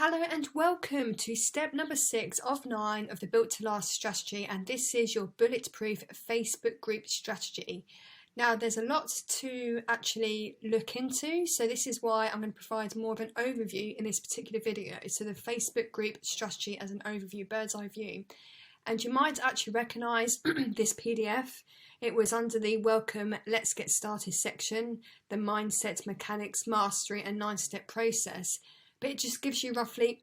Hello and welcome to step number 6 of 9 of the Built to Last strategy, and this is your bulletproof Facebook group strategy. Now there's a lot to actually look into, so this is why I'm going to provide more of an overview in this particular video. So the Facebook group strategy as an overview, bird's eye view. And you might actually recognise this PDF. It was under the Welcome, Let's Get Started section, the Mindset, Mechanics, Mastery and 9-step process. But it just gives you roughly,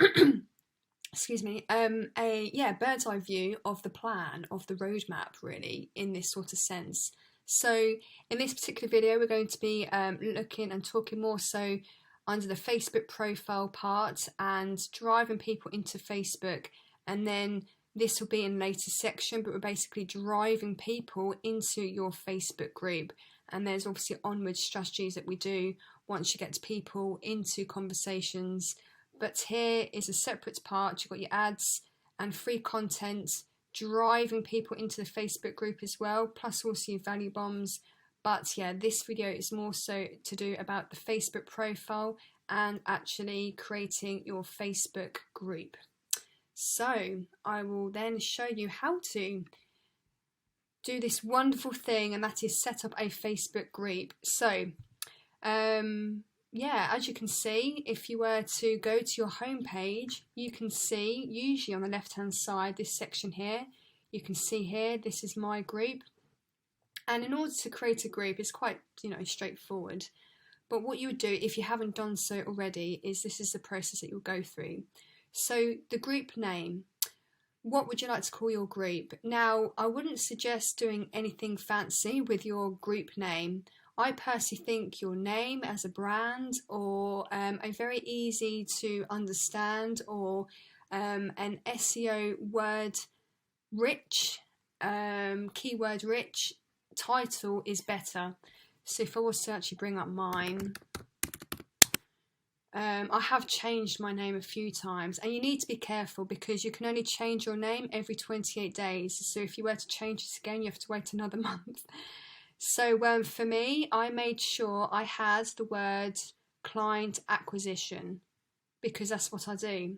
excuse me, a bird's eye view of the plan, of the roadmap really, in this sort of sense. So in this particular video, we're going to be looking and talking more so under the Facebook profile part and driving people into Facebook. And then this will be in a later section, but we're basically driving people into your Facebook group. And there's obviously onward strategies that we do once you get people into conversations. But here is a separate part. You've got your ads and free content, driving people into the Facebook group as well, plus also your value bombs. But yeah, this video is more so to do about the Facebook profile and actually creating your Facebook group. So I will then show you how to do this wonderful thing, and that is set up a Facebook group. So yeah, as you can see, if you were to go to your home page, you can see usually on the left hand side this section here. You can see here, this is my group, and in order to create a group, it's quite straightforward. But what you would do if you haven't done so already is this is the process that you'll go through. So the group name. What would you like to call your group? Now, I wouldn't suggest doing anything fancy with your group name. I personally think your name as a brand, or a very easy to understand, or an SEO word rich, keyword rich title is better. So if I was to actually bring up mine, I have changed my name a few times, and you need to be careful because you can only change your name every 28 days. So if you were to change it again, you have to wait another month. So for me, I made sure I had the word client acquisition because that's what I do.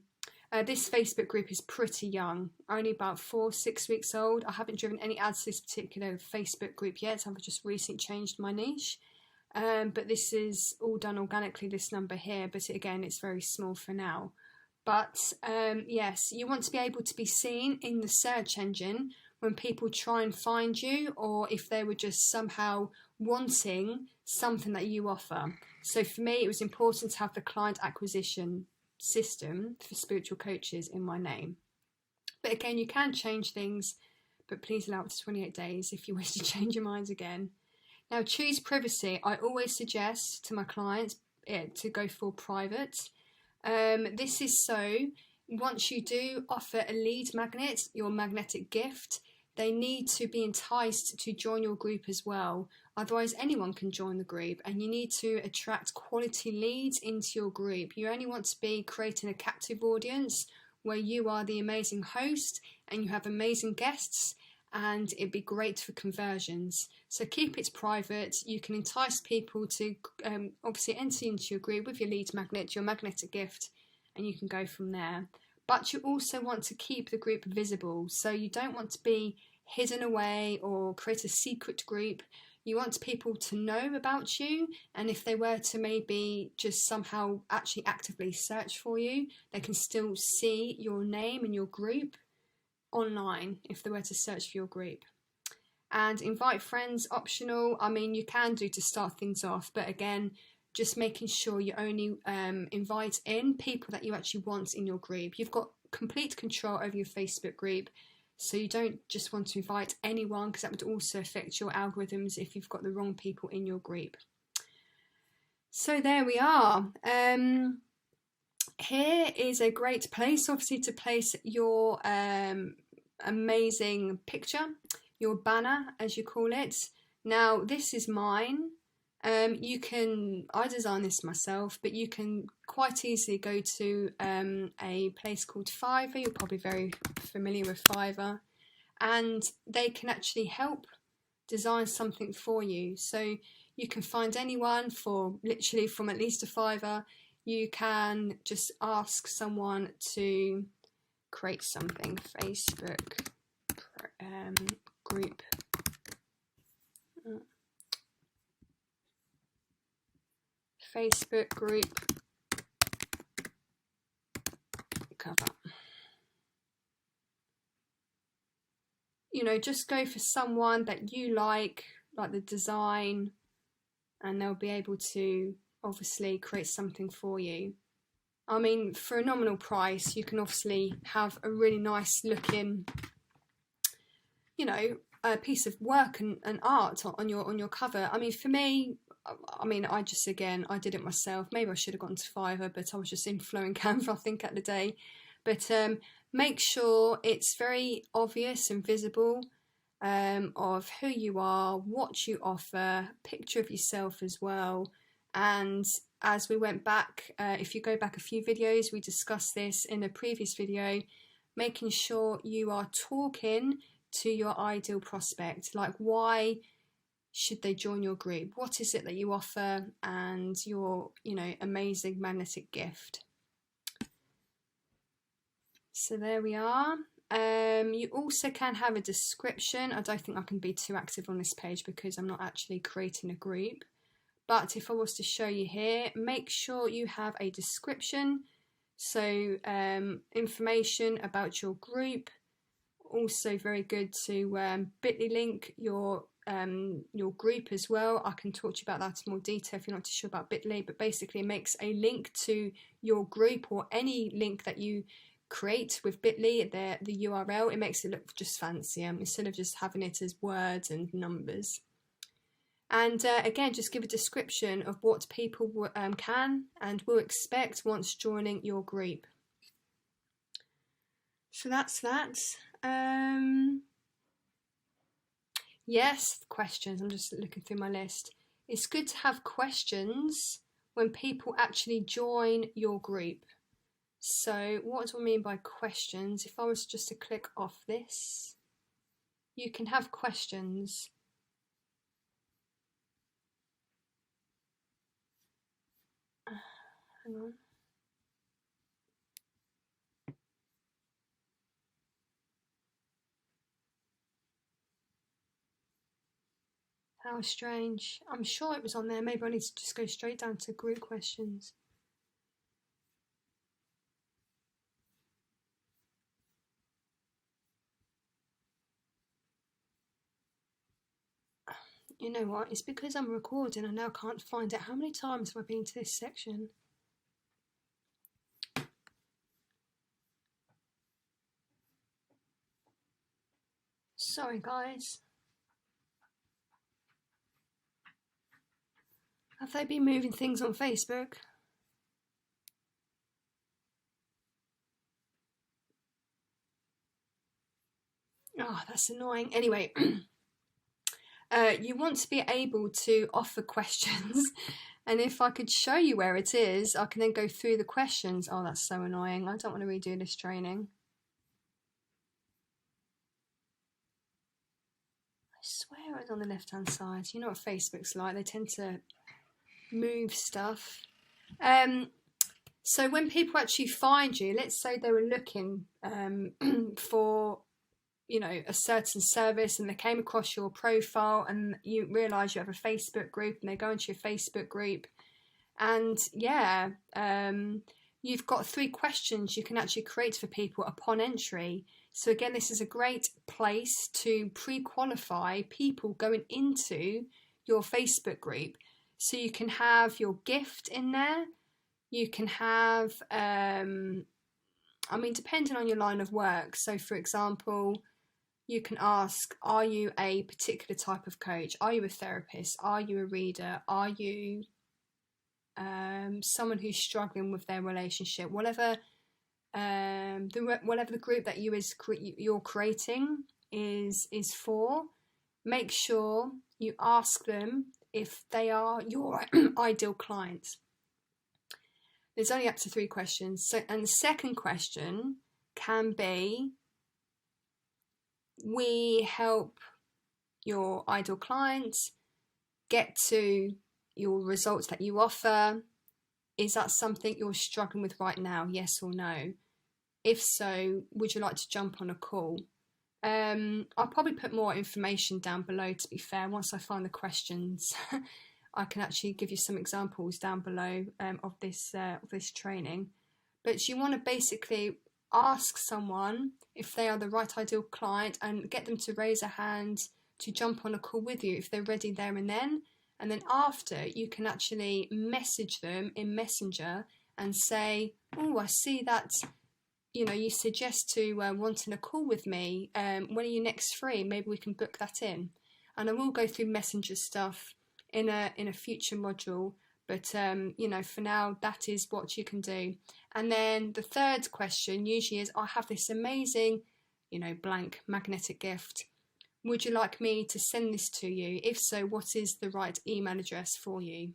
This Facebook group is pretty young, only about 4-6 weeks old. I haven't driven any ads to this particular Facebook group yet. I've just recently changed my niche. But this is all done organically, this number here, but again, it's very small for now. But yes, you want to be able to be seen in the search engine when people try and find you, or if they were just somehow wanting something that you offer. So for me, it was important to have the client acquisition system for spiritual coaches in my name. But again, you can change things, but please allow it to 28 days if you wish to change your minds again. Now, choose privacy. I always suggest to my clients to go for private. This is so once you do offer a lead magnet, your magnetic gift, they need to be enticed to join your group as well. Otherwise, anyone can join the group, and you need to attract quality leads into your group. You only want to be creating a captive audience where you are the amazing host and you have amazing guests, and it'd be great for conversions. So keep it private. You can entice people to obviously enter into your group with your lead magnet, your magnetic gift, and you can go from there. But you also want to keep the group visible. So you don't want to be hidden away or create a secret group. You want people to know about you, and if they were to maybe just somehow actually actively search for you, they can still see your name and your group online if they were to search for your group. And invite friends, optional. I mean, you can do to start things off, but again, just making sure you only invite in people that you actually want in your group. You've got complete control over your Facebook group, so you don't just want to invite anyone, because that would also affect your algorithms if you've got the wrong people in your group. So there we are. Here is a great place, obviously, to place your amazing picture, your banner, as you call it. Now, this is mine. I designed this myself, but you can quite easily go to a place called Fiverr. You're probably very familiar with Fiverr, and they can actually help design something for you. So you can find anyone for literally from at least a £5. you can just ask someone to create something. Facebook group. Facebook group cover. You know, just go for someone that you like the design, and they'll be able to obviously create something for you. I mean, for a nominal price, you can obviously have a really nice looking, you know, a piece of work and art on your cover. I mean, for me, I mean, I did it myself. Maybe I should have gone to Fiverr, but I was just in flowing Canva, I think, at the day. But make sure it's very obvious and visible of who you are, what you offer, picture of yourself as well. And as we went back, if you go back a few videos, we discussed this in a previous video, making sure you are talking to your ideal prospect. Like, why should they join your group? What is it that you offer and your, you know, amazing magnetic gift? So there we are. You also can have a description. I don't think I can be too active on this page because I'm not actually creating a group. But if I was to show you here, make sure you have a description. So information about your group. Also very good to bit.ly link your group as well. I can talk to you about that in more detail if you're not too sure about bit.ly, but basically it makes a link to your group or any link that you create with bit.ly, the URL. It makes it look just fancier instead of just having it as words and numbers. And again, just give a description of what people can and will expect once joining your group. So that's that. Yes, questions. I'm just looking through my list. It's good to have questions when people actually join your group. So what do I mean by questions? If I was just to click off this, you can have questions. Hang on. How strange. I'm sure it was on there. Maybe I need to just go straight down to group questions. You know what? It's because I'm recording. I now can't find it. How many times have I been to this section? Sorry, guys. Have they been moving things on Facebook? Oh, that's annoying. Anyway, you want to be able to offer questions. And if I could show you where it is, I can then go through the questions. Oh, that's so annoying. I don't want to redo this training. I swear it's on the left-hand side. You know what Facebook's like. They tend to move stuff. So when people actually find you, let's say they were looking for, you know, a certain service and they came across your profile and you realise you have a Facebook group and they go into your Facebook group and yeah, you've got 3 questions you can actually create for people upon entry. So again, this is a great place to pre-qualify people going into your Facebook group. So you can have your gift in there. You can have, I mean, depending on your line of work. So for example, you can ask, are you a particular type of coach? Are you a therapist? Are you a reader? Are you someone who's struggling with their relationship? Whatever the group that you're creating is for, make sure you ask them if they are your ideal clients. There's only up to 3 questions. So, and the second question can be, we help your ideal clients get to your results that you offer is that something you're struggling with right now, yes or no? If so, would you like to jump on a call? I'll probably put more information down below, to be fair. Once I find the questions, I can actually give you some examples down below of this training. But you want to basically ask someone if they are the right ideal client and get them to raise a hand to jump on a call with you if they're ready there and then. And then after, you can actually message them in Messenger and say, oh, I see that, you know, you suggest to wanting a call with me. When are you next free? Maybe we can book that in. And I will go through Messenger stuff in a future module. But, you know, for now, that is what you can do. And then the third question usually is, I have this amazing, you know, blank magnetic gift. Would you like me to send this to you? If so, what is the right email address for you?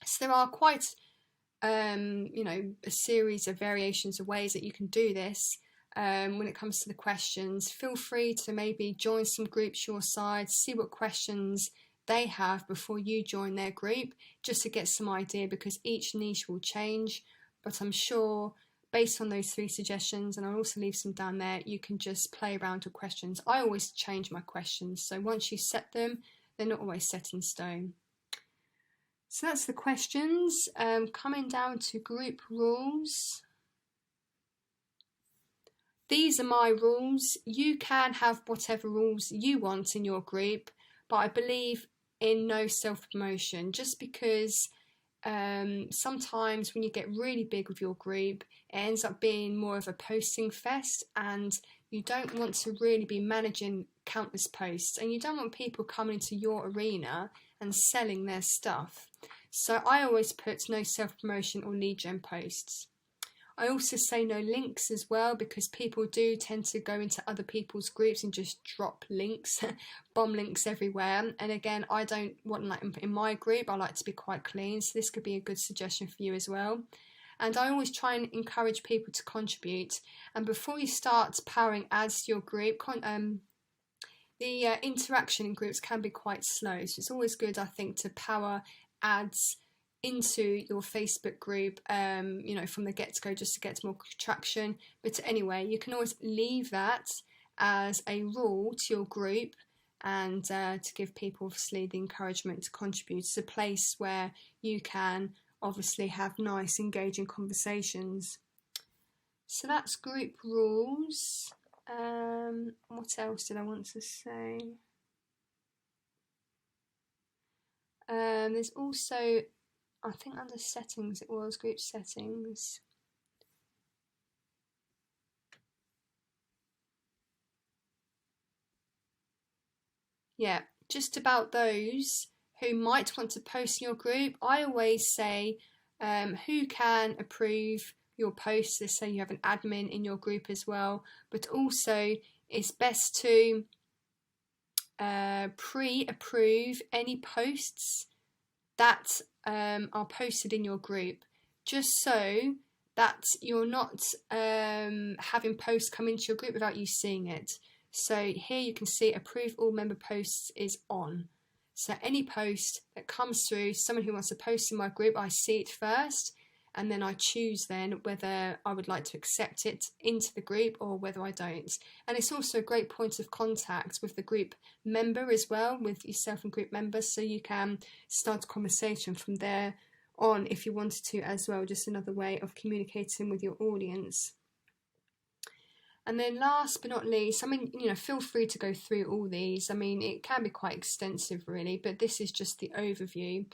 So there are quite, you know, a series of variations of ways that you can do this. When it comes to the questions, feel free to maybe join some groups your side, see what questions they have before you join their group, just to get some idea, because each niche will change. But I'm sure, based on those 3 suggestions, and I'll also leave some down there, you can just play around with questions. I always change my questions, so once you set them, they're not always set in stone. So that's the questions. Coming down to group rules. These are my rules. You can have whatever rules you want in your group, but I believe in no self-promotion, just because sometimes when you get really big with your group, it ends up being more of a posting fest, and you don't want to really be managing countless posts, and you don't want people coming into your arena and selling their stuff. So I always put no self-promotion or lead gen posts. I also say no links as well, because people do tend to go into other people's groups and just drop links, bomb links everywhere. And again, I don't want that in my group. I like to be quite clean, so this could be a good suggestion for you as well. And I always try and encourage people to contribute. And before you start powering ads to your group, the interaction in groups can be quite slow. So it's always good, I think, to power ads into your Facebook group, you know, from the get-go, just to get more traction. But anyway, you can always leave that as a rule to your group, and to give people obviously the encouragement to contribute. It's a place where you can obviously have nice, engaging conversations. So that's group rules. What else did I want to say? There's also, I think under settings it was, group settings. Yeah, just about those who might want to post in your group. I always say who can approve your posts. Let's say you have an admin in your group as well, but also it's best to pre-approve any posts that are posted in your group, just so that you're not having posts come into your group without you seeing it. So here you can see approve all member posts is on. So any post that comes through, someone who wants to post in my group, I see it first, and then I choose then whether I would like to accept it into the group or whether I don't. And it's also a great point of contact with the group member as well, with yourself and group members, so you can start a conversation from there on if you wanted to as well. Just another way of communicating with your audience. And then last but not least, I mean, you know, feel free to go through all these. I mean, it can be quite extensive really, but this is just the overview.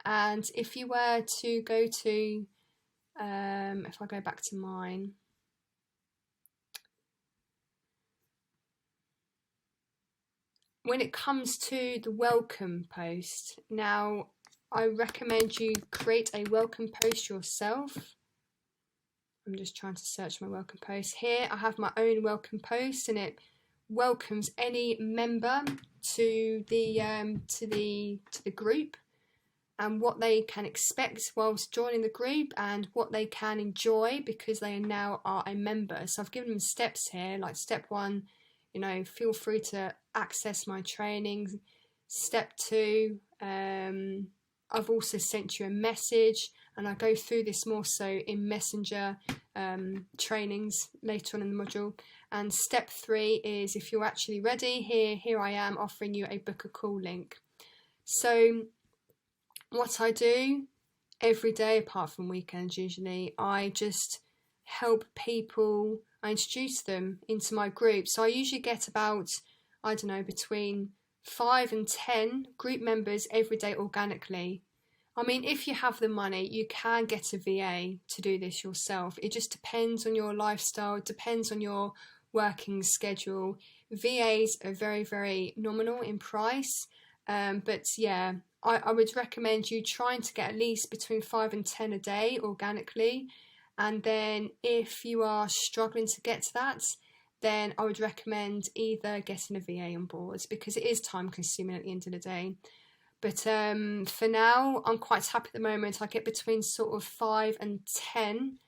And if you were to go to, if I go back to mine, when it comes to the welcome post, now I recommend you create a welcome post yourself. I'm just trying to search my welcome post. Here I have my own welcome post, and it welcomes any member to the group, and what they can expect whilst joining the group, and what they can enjoy because they now are a member. So I've given them steps here, like step 1, you know, feel free to access my trainings. Step 2, I've also sent you a message, and I go through this more so in Messenger trainings later on in the module. And step 3 is, if you're actually ready, here I am offering you a book a call link. So what I do every day, apart from weekends usually, I just help people, I introduce them into my group. So I usually get about, I don't know, between 5 and 10 group members every day organically. I mean, if you have the money, you can get a VA to do this yourself. It just depends on your lifestyle, it depends on your working schedule. VAs are very, very nominal in price, but yeah, I would recommend you trying to get at least between 5 and 10 a day organically. And then if you are struggling to get to that, then I would recommend either getting a VA on board, because it is time consuming at the end of the day. But for now, I'm quite happy at the moment. I get between sort of 5 and 10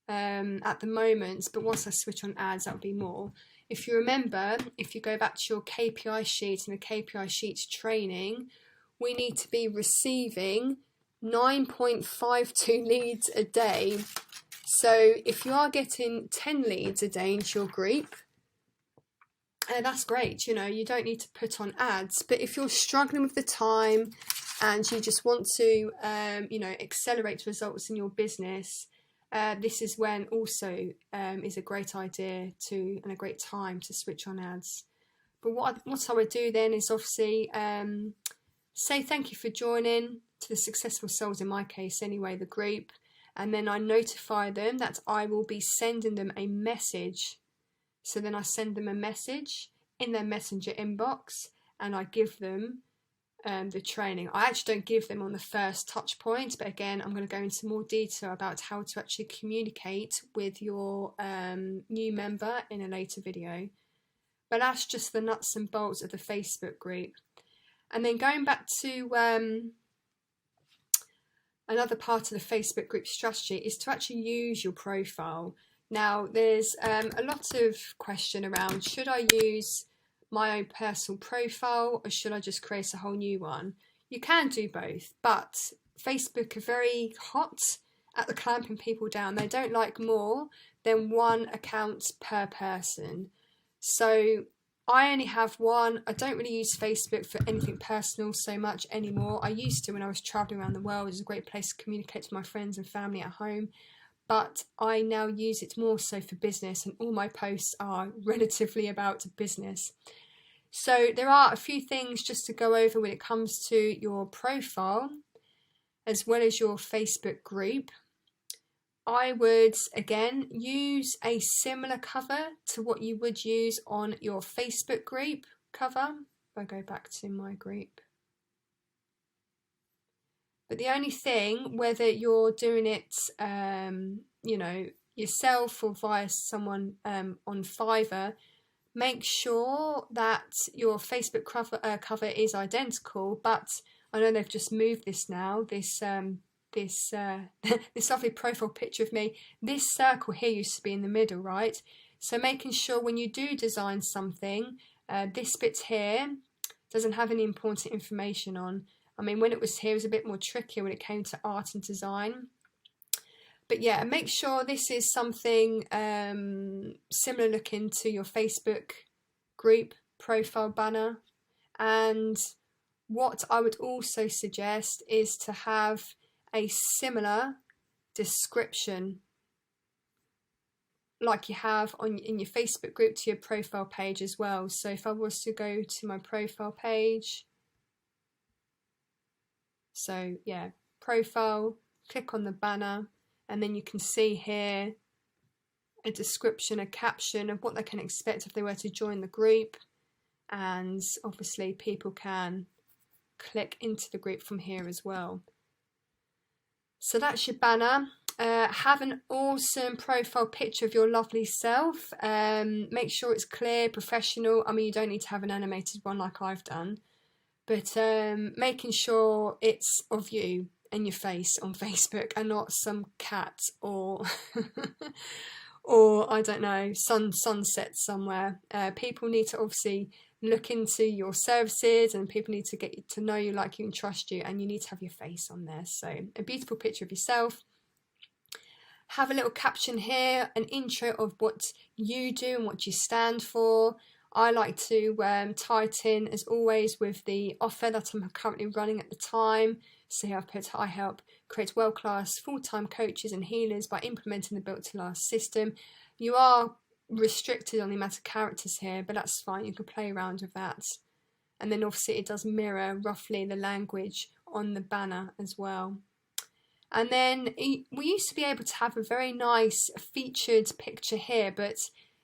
at the moment, but once I switch on ads, that'll be more. If you remember, if you go back to your KPI sheet and the KPI sheets training, we need to be receiving 9.52 leads a day. So if you are getting 10 leads a day into your group, that's great, you know, you don't need to put on ads. But if you're struggling with the time and you just want to, you know, accelerate results in your business, this is when also is a great idea to, and a great time to switch on ads. But what I would do then is obviously say thank you for joining to the Successful Souls, in my case anyway, the group, and then I notify them that I will be sending them a message. So then I send them a message in their Messenger inbox, and I give them the training. I actually don't give them on the first touch point, but again, I'm going to go into more detail about how to actually communicate with your new member in a later video. But that's just the nuts and bolts of the Facebook group. And then going back to another part of the Facebook group strategy is to actually use your profile. Now, there's a lot of question around, should I use my own personal profile or should I just create a whole new one? You can do both, but Facebook are very hot at the clamping people down. They don't like more than one account per person. So I only have one. I don't really use Facebook for anything personal so much anymore. I used to when I was travelling around the world. It was a great place to communicate to my friends and family at home. But I now use it more so for business, and all my posts are relatively about business. So there are a few things just to go over when it comes to your profile as well as your Facebook group. I would, again, use a similar cover to what you would use on your Facebook group cover. If I go back to my group. But the only thing, whether you're doing it, you know, yourself or via someone on Fiverr, make sure that your Facebook cover is identical. But I know they've just moved this now. This this lovely profile picture of me. This circle here used to be in the middle, right? So making sure when you do design something, this bit here doesn't have any important information on. I mean, when it was here, it was a bit more trickier when it came to art and design. But yeah, make sure this is something similar looking to your Facebook group profile banner. And what I would also suggest is to have a similar description like you have in your Facebook group to your profile page as well. So if I was to go to my profile page, so yeah, profile, click on the banner, and then you can see here a description, a caption of what they can expect if they were to join the group. And obviously people can click into the group from here as well. So that's your banner. Have an awesome profile picture of your lovely self. Make sure it's clear, professional. I mean, you don't need to have an animated one like I've done. But making sure it's of you and your face on Facebook and not some cat or or I don't know, sunset somewhere. People need to obviously look into your services, and people need to get to know you, like you, and trust you, and you need to have your face on there. So a beautiful picture of yourself. Have a little caption here, an intro of what you do and what you stand for. I like to tie it in, as always, with the offer that I'm currently running at the time. So here I've put, I help create world-class full-time coaches and healers by implementing the Built to Last system. You are restricted on the amount of characters here, but that's fine, you can play around with that. And then obviously it does mirror roughly the language on the banner as well. And then we used to be able to have a very nice featured picture here, but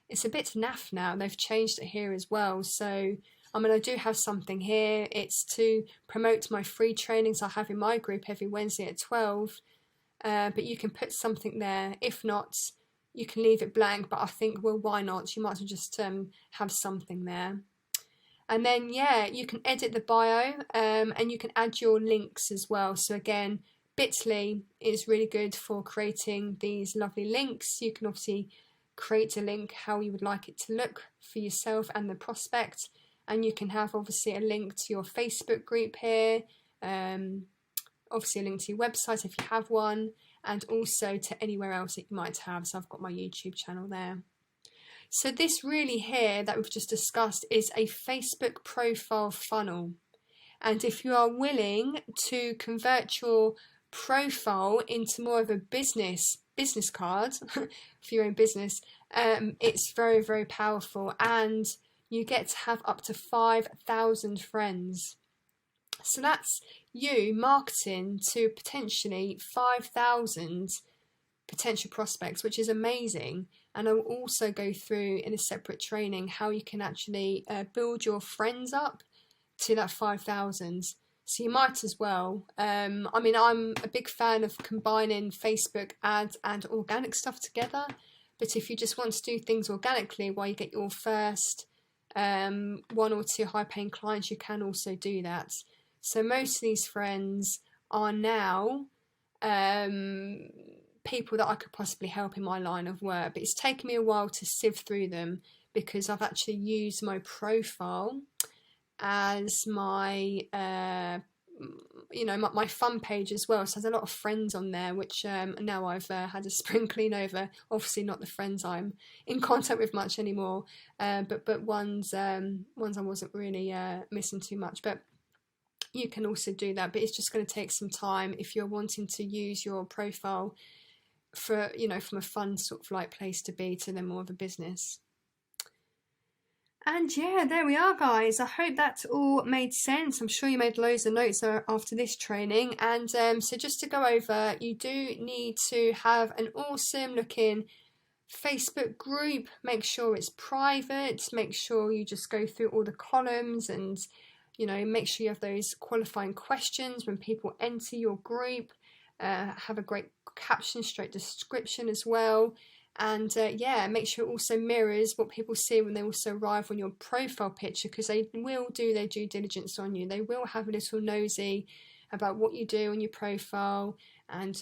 it's a bit naff now. They've changed it here as well. So, I mean, I do have something here. It's to promote my free trainings I have in my group every Wednesday at 12. But you can put something there. If not, you can leave it blank. But I think, well, why not? You might as well just have something there. And then, yeah, you can edit the bio and you can add your links as well. So again, Bitly is really good for creating these lovely links. You can obviously create a link how you would like it to look for yourself and the prospect, and you can have obviously a link to your Facebook group here, obviously a link to your website if you have one, and also to anywhere else that you might have. So I've got my YouTube channel there. So this really here that we've just discussed is a Facebook profile funnel, and if you are willing to convert your profile into more of a business card for your own business, it's very, very powerful, and you get to have up to 5,000 friends. So that's you marketing to potentially 5,000 potential prospects, which is amazing. And I will also go through in a separate training how you can actually build your friends up to that 5,000. So you might as well. I mean, I'm a big fan of combining Facebook ads and organic stuff together. But if you just want to do things organically while you get your first 1 or 2 high-paying clients, you can also do that. So most of these friends are now people that I could possibly help in my line of work. But it's taken me a while to sift through them, because I've actually used my profile as my my fun page as well. So there's a lot of friends on there, which now I've had a sprinkling over. Obviously not the friends I'm in contact with much anymore, but ones I wasn't really missing too much. But you can also do that, but it's just going to take some time if you're wanting to use your profile for, from a fun sort of like place to be to then more of a business. And yeah, there we are, guys. I hope that all made sense. I'm sure you made loads of notes after this training. And so just to go over, you do need to have an awesome looking Facebook group. Make sure it's private. Make sure you just go through all the columns, and make sure you have those qualifying questions when people enter your group. Have a great caption, straight description as well. And yeah, make sure it also mirrors what people see when they also arrive on your profile picture, because they will do their due diligence on you. They will have a little nosy about what you do on your profile, and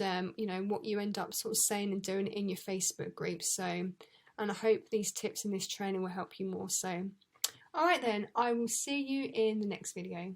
what you end up sort of saying and doing in your Facebook group. So, and I hope these tips in this training will help you more. So, all right then, I will see you in the next video.